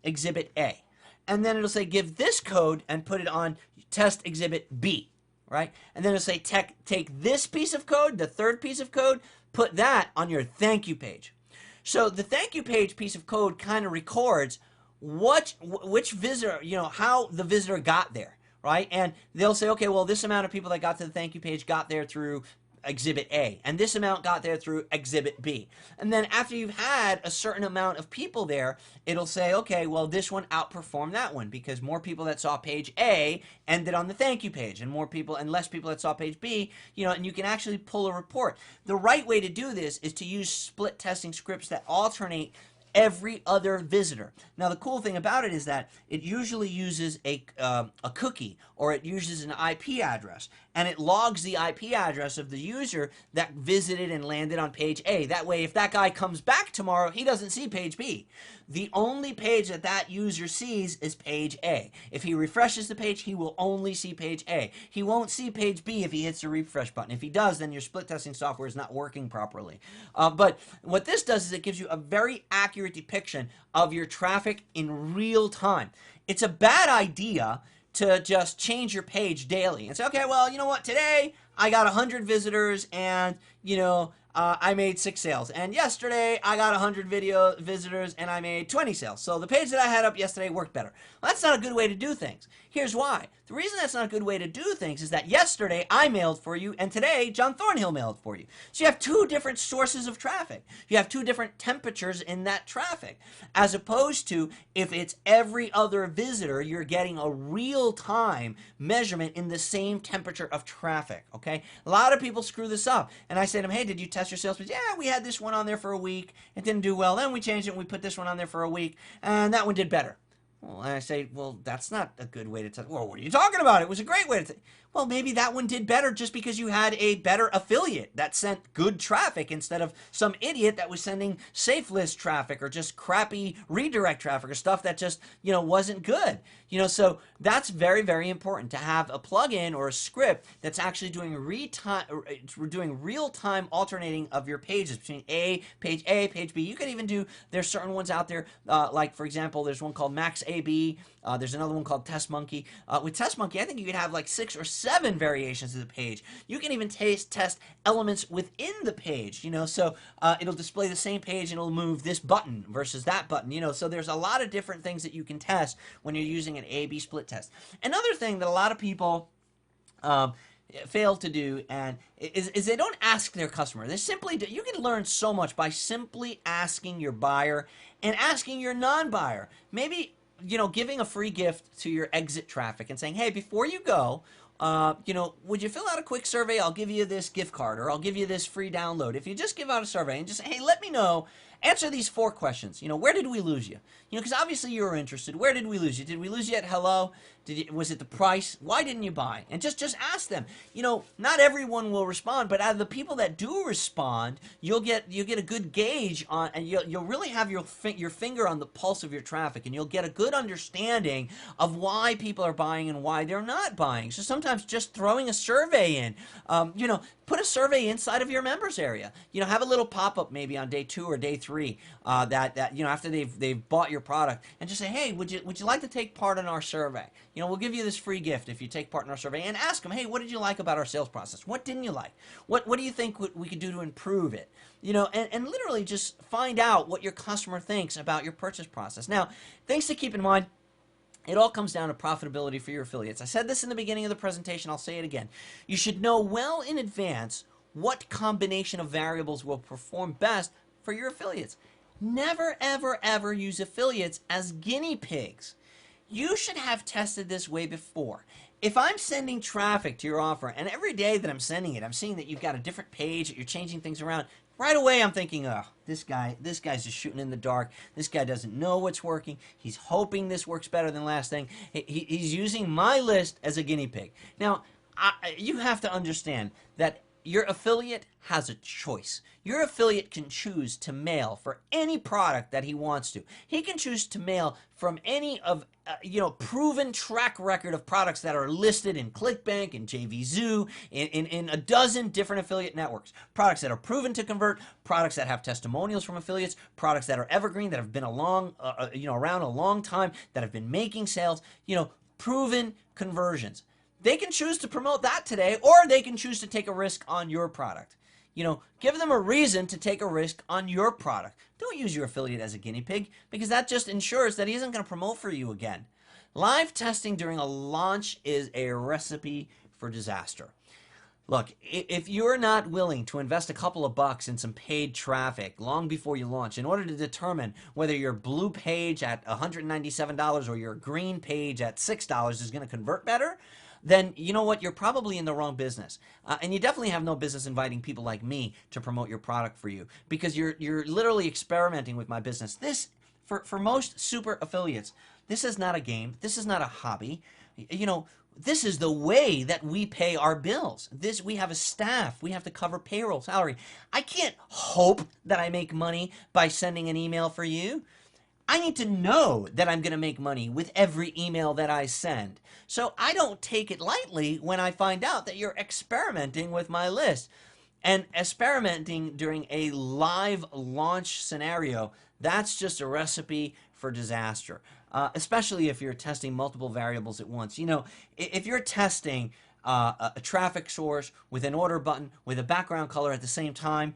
exhibit A, and then it'll say give this code and put it on test exhibit B, right? And then it'll say take this piece of code, the third piece of code, put that on your thank you page. So the thank you page piece of code kind of records which visitor, how the visitor got there, right? And they'll say, okay, well, this amount of people that got to the thank you page got there through exhibit A, and this amount got there through exhibit B. And then after you've had a certain amount of people there, it'll say, okay, well, this one outperformed that one because more people that saw page A ended on the thank you page, and more people and less people that saw page B, and you can actually pull a report. The right way to do this is to use split testing scripts that alternate every other visitor. Now, the cool thing about it is that it usually uses a cookie, or it uses an IP address, and it logs the IP address of the user that visited and landed on page A. That way, if that guy comes back tomorrow, he doesn't see page B. The only page that user sees is page A. If he refreshes the page, he will only see page A. He won't see page B if he hits the refresh button. If he does, then your split testing software is not working properly. But what this does is it gives you a very accurate depiction of your traffic in real time. It's a bad idea to just change your page daily and say, okay, well, you know what, today I got 100 visitors and, I made 6 sales. And yesterday I got 100 visitors and I made 20 sales. So the page that I had up yesterday worked better. Well, that's not a good way to do things. Here's why. The reason that's not a good way to do things is that yesterday I mailed for you and today John Thornhill mailed for you. So you have 2 different sources of traffic. You have 2 different temperatures in that traffic. As opposed to if it's every other visitor, you're getting a real-time measurement in the same temperature of traffic, okay? A lot of people screw this up. And I say to them, hey, did you test your sales page? Yeah, we had this one on there for a week. It didn't do well. Then we changed it and we put this one on there for a week. And that one did better. Well, and I say, well, that's not a good way to tell. Well, what are you talking about? It was a great way to tell. Well, maybe that one did better just because you had a better affiliate that sent good traffic instead of some idiot that was sending safe list traffic or just crappy redirect traffic or stuff that just, wasn't good. So that's very, very important to have a plugin or a script that's actually doing real-time alternating of your pages between page B. You can even do, there's certain ones out there, like, for example, there's one called Max AB. There's another one called Test Monkey. With Test Monkey, I think you could have like 6 or 7 variations of the page. You can even test elements within the page, so it'll display the same page and it'll move this button versus that button, so there's a lot of different things that you can test when you're using an A/B split test. Another thing that a lot of people fail to do is they don't ask their customer. They simply do. You can learn so much by simply asking your buyer and asking your non-buyer. Maybe giving a free gift to your exit traffic and saying, hey, before you go, would you fill out a quick survey? I'll give you this gift card or I'll give you this free download. If you just give out a survey and just say, hey, let me know, answer these 4 questions. Where did we lose you? Because obviously you were interested. Where did we lose you? Did we lose you at hello? Was it the price? Why didn't you buy? And just ask them. Not everyone will respond, but out of the people that do respond, you'll get a good gauge on, and you'll really have your finger on the pulse of your traffic, and you'll get a good understanding of why people are buying and why they're not buying. So sometimes just throwing a survey in, put a survey inside of your members area. Have a little pop-up maybe on day 2 or day 3 that after they've bought your product, and just say, hey, would you like to take part in our survey? We'll give you this free gift if you take part in our survey, and ask them, hey, what did you like about our sales process? What didn't you like? What do you think we could do to improve it? And literally just find out what your customer thinks about your purchase process. Now, things to keep in mind. It all comes down to profitability for your affiliates. I said this in the beginning of the presentation. I'll say it again. You should know well in advance what combination of variables will perform best for your affiliates. Never, ever, ever use affiliates as guinea pigs. You should have tested this way before. If I'm sending traffic to your offer, and every day that I'm sending it, I'm seeing that you've got a different page, that you're changing things around, right away I'm thinking, oh, this guy's just shooting in the dark. This guy doesn't know what's working. He's hoping this works better than last thing. He's using my list as a guinea pig. Now, you have to understand that your affiliate has a choice. Your affiliate can choose to mail for any product that he wants to. He can choose to mail from any of proven track record of products that are listed in ClickBank and JVZoo, in a dozen different affiliate networks. Products that are proven to convert, products that have testimonials from affiliates, products that are evergreen, that have been around a long time, that have been making sales, proven conversions. They can choose to promote that today, or they can choose to take a risk on your product. Give them a reason to take a risk on your product. Don't use your affiliate as a guinea pig, because that just ensures that he isn't going to promote for you again. Live testing during a launch is a recipe for disaster. Look, if you're not willing to invest a couple of bucks in some paid traffic long before you launch in order to determine whether your blue page at $197 or your green page at $6 is going to convert better, then you know what? You're probably in the wrong business. And you definitely have no business inviting people like me to promote your product for you, because you're literally experimenting with my business. This, for most super affiliates, this is not a game. This is not a hobby. This is the way that we pay our bills. We have a staff. We have to cover payroll, salary. I can't hope that I make money by sending an email for you. I need to know that I'm going to make money with every email that I send. So I don't take it lightly when I find out that you're experimenting with my list. And experimenting during a live launch scenario, that's just a recipe for disaster, especially if you're testing multiple variables at once. If you're testing a traffic source with an order button, with a background color at the same time,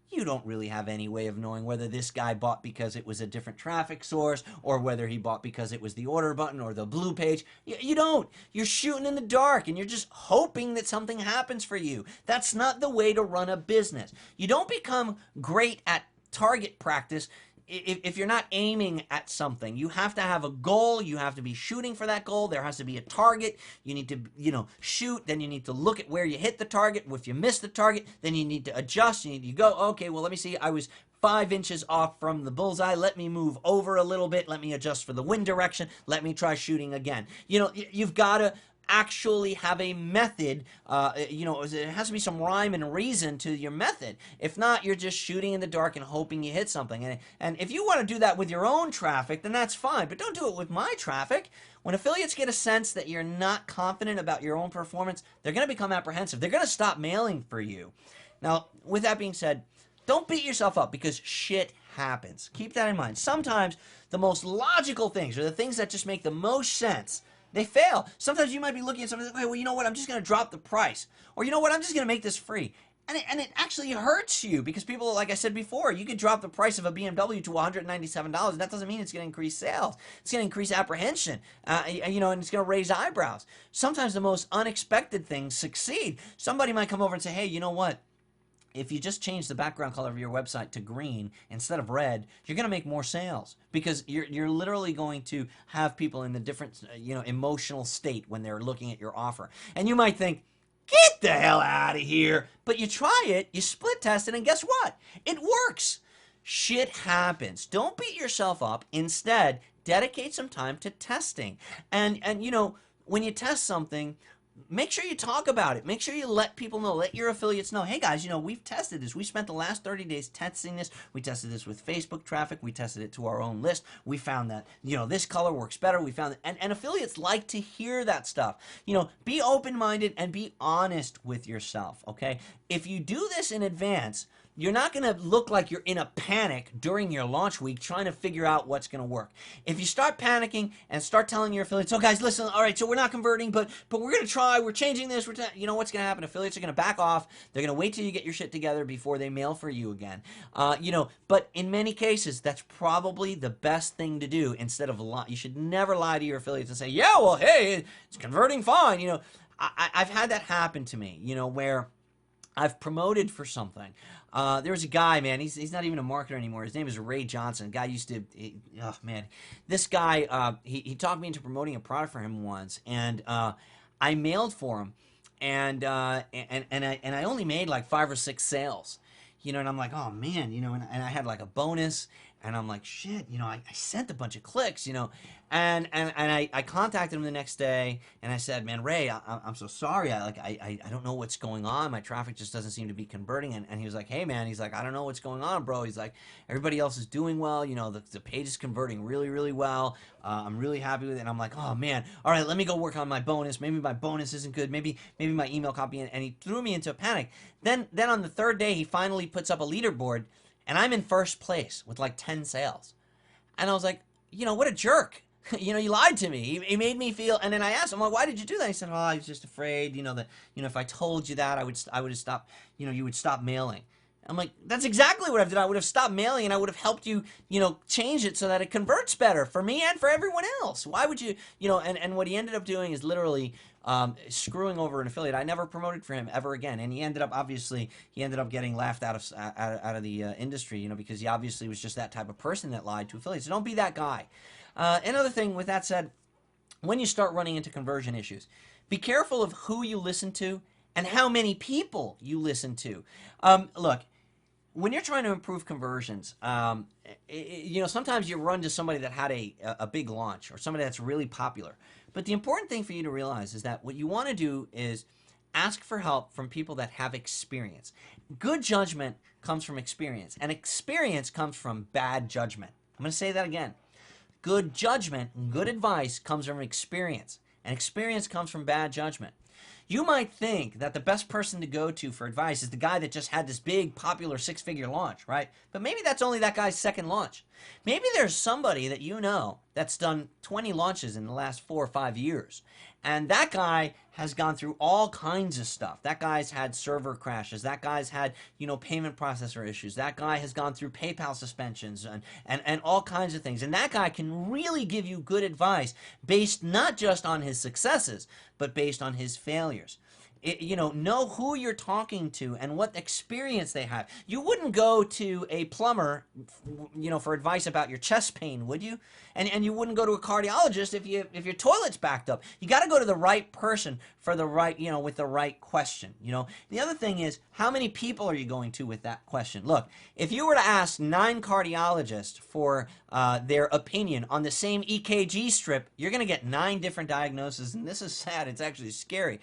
you don't really have any way of knowing whether this guy bought because it was a different traffic source, or whether he bought because it was the order button or the blue page. You don't. You're shooting in the dark, and you're just hoping that something happens for you. That's not the way to run a business. You don't become great at target practice if you're not aiming at something. You have to have a goal. You have to be shooting for that goal. There has to be a target. You need to, shoot. Then you need to look at where you hit the target. If you miss the target, then you need to adjust. You go, okay, well, let me see. I was 5 inches off from the bullseye. Let me move over a little bit. Let me adjust for the wind direction. Let me try shooting again. You've got to actually have a method. It has to be some rhyme and reason to your method. If not, you're just shooting in the dark and hoping you hit something. And if you want to do that with your own traffic, then that's fine, but don't do it with my traffic. When affiliates get a sense that you're not confident about your own performance, they're going to become apprehensive. They're going to stop mailing for you. Now, with that being said, don't beat yourself up, because shit happens. Keep that in mind. Sometimes the most logical things, or the things that just make the most sense, they fail. Sometimes you might be looking at something like, well, you know what? I'm just going to drop the price. Or you know what? I'm just going to make this free. And it actually hurts you, because people, like I said before, you could drop the price of a BMW to $197. That doesn't mean it's going to increase sales. It's going to increase apprehension, and it's going to raise eyebrows. Sometimes the most unexpected things succeed. Somebody might come over and say, hey, you know what? If you just change the background color of your website to green instead of red, you're going to make more sales, because you're literally going to have people in the different, emotional state when they're looking at your offer. And you might think, get the hell out of here. But you try it, you split test it, and guess what? It works. Shit happens. Don't beat yourself up. Instead, dedicate some time to testing. And when you test something, make sure you talk about it. Make sure you let people know, let your affiliates know, hey guys, we've tested this. We spent the last 30 days testing this. We tested this with Facebook traffic. We tested it to our own list. We found that, this color works better. We found that, and affiliates like to hear that stuff. Be open-minded and be honest with yourself, okay? If you do this in advance, you're not going to look like you're in a panic during your launch week trying to figure out what's going to work. If you start panicking and start telling your affiliates, oh guys, listen, all right, so we're not converting, but we're going to try, we're changing this, what's going to happen? Affiliates are going to back off. They're going to wait till you get your shit together before they mail for you again. But in many cases, that's probably the best thing to do instead of lie. You should never lie to your affiliates and say, yeah, well, hey, it's converting fine. I've had that happen to me, where I've promoted for something. There was a guy, man, he's not even a marketer anymore. His name is Ray Johnson. The guy used to, this guy, he talked me into promoting a product for him once, and I mailed for him, and I only made like 5 or 6 sales, and I'm like, oh man, and I had like a bonus, and I'm like, shit, I sent a bunch of clicks, and I contacted him the next day, and I said, man, Ray, I'm so sorry. I don't know what's going on. My traffic just doesn't seem to be converting. And he was like, hey, man, he's like, I don't know what's going on, bro. He's like, everybody else is doing well. The page is converting really, really well. I'm really happy with it. And I'm like, oh, man, all right, let me go work on my bonus. Maybe my bonus isn't good. Maybe my email copy. And he threw me into a panic. Then on the third day, he finally puts up a leaderboard, and I'm in first place with like 10 sales. And I was like, what a jerk. You lied to me. He made me feel, and then I asked him, well, why did you do that? He said, oh, I was just afraid, that, if I told you that, I would have stopped, you would stop mailing. I'm like, that's exactly what I've done. I would have stopped mailing, and I would have helped you, change it so that it converts better for me and for everyone else. Why would you, and what he ended up doing is literally screwing over an affiliate. I never promoted for him ever again, and he ended up getting laughed out of the industry, because he obviously was just that type of person that lied to affiliates. So don't be that guy. Another thing, with that said, when you start running into conversion issues, be careful of who you listen to and how many people you listen to. Look, when you're trying to improve conversions, sometimes you run to somebody that had a big launch or somebody that's really popular. But the important thing for you to realize is that what you want to do is ask for help from people that have experience. Good judgment comes from experience, and experience comes from bad judgment. I'm going to say that again. Good judgment and good advice comes from experience, and experience comes from bad judgment. You might think that the best person to go to for advice is the guy that just had this big, popular 6-figure launch, right? But maybe that's only that guy's second launch. Maybe there's somebody that that's done 20 launches in the last 4 or 5 years. And that guy has gone through all kinds of stuff. That guy's had server crashes. That guy's had, payment processor issues. That guy has gone through PayPal suspensions and all kinds of things. And that guy can really give you good advice based not just on his successes, but based on his failures. Know who you're talking to and what experience they have. You wouldn't go to a plumber, for advice about your chest pain, would you? And you wouldn't go to a cardiologist if your toilet's backed up. You got to go to the right person for the right, with the right question. The other thing is, how many people are you going to with that question? Look, if you were to ask 9 cardiologists for their opinion on the same EKG strip, you're going to get 9 different diagnoses, and this is sad. It's actually scary.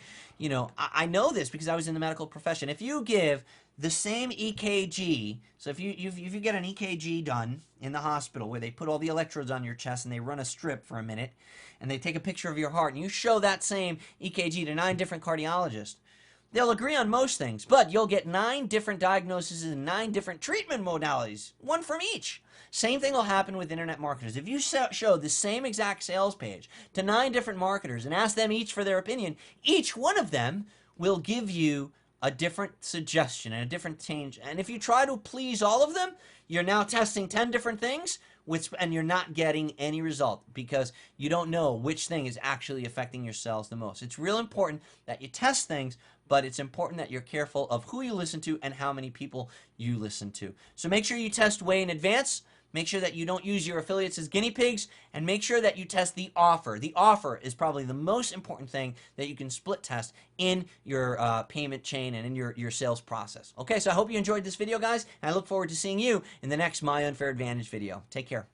I know this because I was in the medical profession. If you give the same EKG, so if you get an EKG done in the hospital where they put all the electrodes on your chest and they run a strip for a minute and they take a picture of your heart and you show that same EKG to 9 different cardiologists, they'll agree on most things, but you'll get 9 different diagnoses and 9 different treatment modalities, one from each. Same thing will happen with internet marketers. If you show the same exact sales page to 9 different marketers and ask them each for their opinion, each one of them will give you a different suggestion and a different change. And if you try to please all of them, you're now testing 10 different things, and you're not getting any result because you don't know which thing is actually affecting your sales the most. It's real important that you test things, but it's important that you're careful of who you listen to and how many people you listen to. So make sure you test way in advance. Make sure that you don't use your affiliates as guinea pigs, and make sure that you test the offer. The offer is probably the most important thing that you can split test in your payment chain and in your sales process. Okay, so I hope you enjoyed this video, guys, and I look forward to seeing you in the next My Unfair Advantage video. Take care.